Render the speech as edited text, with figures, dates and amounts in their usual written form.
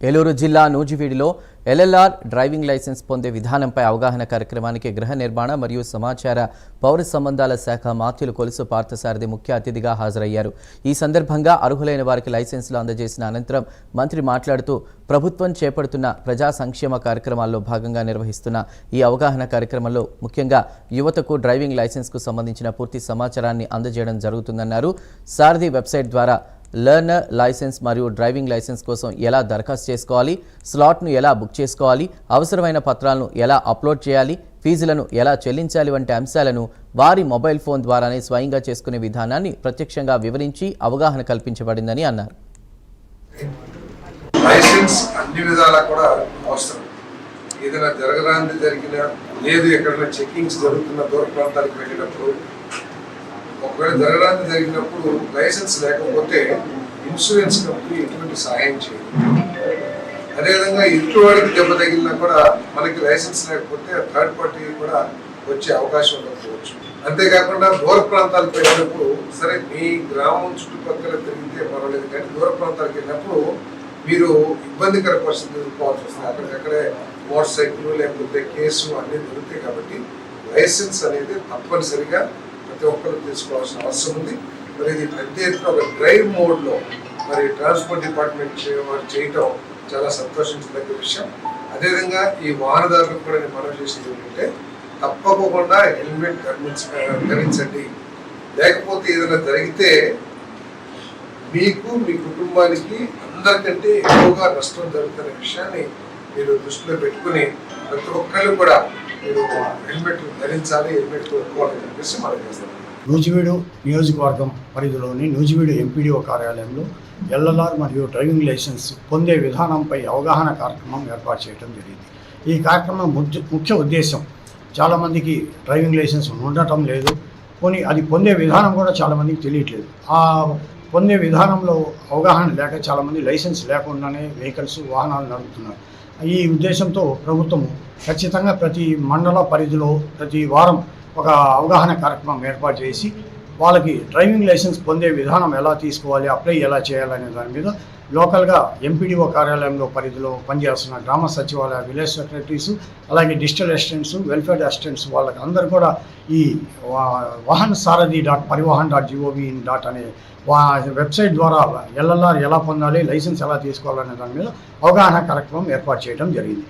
ఏలూరు జిల్లా నూజివీడులో LLR driving licence పొందే విధానంపై అవగాహన కార్యక్రమానికి గృహ నిర్మాణ మరియు సమాచార పౌర సంబంధాల శాఖ మాత్యులు కొలుసు పార్థసారథి ముఖ్య అతిథిగా హాజరయ్యారు. ఈ సందర్భంగా అర్హులైన వారికి లైసెన్సులు అందజేసిన అనంతరం మంత్రి మాట్లాడుతూ ప్రభుత్వం చేపడుతున్న ప్రజా సంక్షేమ కార్యక్రమాల్లో భాగంగా నిర్వహిస్తున్న ఈ అవగాహన కార్యక్రమంలో ముఖ్యంగా యువతకు డ్రైవింగ్ లైసెన్స్కు సంబంధించిన పూర్తి సమాచారాన్ని అందజేయడం జరుగుతుందన్నారు. సారథి వెబ్సైట్ ద్వారా లర్నర్ లైసెన్స్ మరియు డ్రైవింగ్ లైసెన్స్ కోసం ఎలా దరఖాస్తు చేసుకోవాలి, స్లాట్ను ఎలా బుక్ చేసుకోవాలి, అవసరమైన పత్రాలను ఎలా అప్లోడ్ చేయాలి, ఫీజులను ఎలా చెల్లించాలి వంటి అంశాలను వారి మొబైల్ ఫోన్ ద్వారానే స్వయంగా చేసుకునే విధానాన్ని ప్రత్యక్షంగా వివరించి అవగాహన కల్పించబడిందని అన్నారు. లైసెన్స్ అన్ని విధాలా కూడా అవసరం. ఏదైనా జరగరాంది జరిగినా లేదు ఎక్కడైనా చెకింగ్స్ జరుగుతున్న దూర ప్రాంతాలకు వెళ్ళినప్పుడు ఒకవేళ జరగడానికి జరిగినప్పుడు లైసెన్స్ లేకపోతే ఇన్సూరెన్స్ కంపెనీ ఎటువంటి సహాయం చేయదు. అదేవిధంగా ఇంటి వాడికి దెబ్బ తగిలినా కూడా మనకి లైసెన్స్ లేకపోతే థర్డ్ పార్టీ కూడా వచ్చే అవకాశం ఉండకపోవచ్చు. అంతేకాకుండా దూర ప్రాంతాలకు వెళ్ళినప్పుడు సరే మీ గ్రామం చుట్టుపక్కల తిరిగితే పర్వాలేదు, కానీ దూర ప్రాంతాలకు వెళ్ళినప్పుడు మీరు ఇబ్బందికర పరిస్థితులు ఎదుర్కోవాల్సి వస్తుంది. అక్కడికక్కడే మోటార్ సైకిల్ లేకపోతే కేసు అన్నీ దొరుకుతాయి. కాబట్టి లైసెన్స్ అనేది తప్పనిసరిగా ప్రతి ఒక్కరు తీసుకోవాల్సిన అవసరం ఉంది. మరి ఇది పెద్ద ఎత్తున ఒక డ్రైవ్ మోడ్లో మరి ట్రాన్స్పోర్ట్ డిపార్ట్మెంట్ వారు చేయటం చాలా సంతోషించదగ్గ విషయం. అదేవిధంగా ఈ వాహనదారులకు కూడా నేను మనవి చేసేది ఏంటంటే తప్పకుండా హెల్మెట్ ధరించండి. లేకపోతే ఏదైనా జరిగితే మీకు మీ కుటుంబానికి అందరికంటే ఎక్కువగా నష్టం జరుగుతున్న విషయాన్ని మీరు దృష్టిలో పెట్టుకుని ప్రతి ఒక్కళ్ళు కూడా మీరు హెల్మెట్ ధరించాలి, హెల్మెట్ కొనుక్కోవాలని చెప్పేసి మనం చేస్తాం. నూజివీడు నియోజకవర్గం పరిధిలోని నూజివీడు ఎంపీడీఓ కార్యాలయంలో ఎల్ఎల్ఆర్ మరియు డ్రైవింగ్ లైసెన్స్ పొందే విధానంపై అవగాహన కార్యక్రమం ఏర్పాటు చేయడం జరిగింది. ఈ కార్యక్రమం ముఖ్య ఉద్దేశం చాలామందికి డ్రైవింగ్ లైసెన్స్ ఉండటం లేదు, పోనీ అది పొందే విధానం కూడా చాలామందికి తెలియట్లేదు. ఆ పొందే విధానంలో అవగాహన లేక చాలామంది లైసెన్స్ లేకుండానే వెహికల్స్ వాహనాలు నడుపుతున్నారు. ఈ ఉద్దేశంతో ప్రభుత్వం ఖచ్చితంగా ప్రతి మండల పరిధిలో ప్రతి వారం ఒక అవగాహన కార్యక్రమం ఏర్పాటు చేసి వాళ్ళకి డ్రైవింగ్ లైసెన్స్ పొందే విధానం ఎలా తీసుకోవాలి, అప్లై ఎలా చేయాలనే దాని మీద లోకల్గా ఎంపీడీఓ కార్యాలయంలో పరిధిలో పనిచేస్తున్న గ్రామ సచివాలయ విలేజ్ సెక్రటరీస్, అలాగే డిజిటల్ అసిస్టెంట్స్, వెల్ఫేర్ అసిస్టెంట్స్ వాళ్ళకి అందరూ కూడా ఈ wahansaradhi.parivahan.gov.in అనే వెబ్సైట్ ద్వారా ఎల్ఎల్ఆర్ ఎలా పొందాలి, లైసెన్స్ ఎలా తీసుకోవాలనే దాని మీద అవగాహన కార్యక్రమం ఏర్పాటు చేయడం జరిగింది.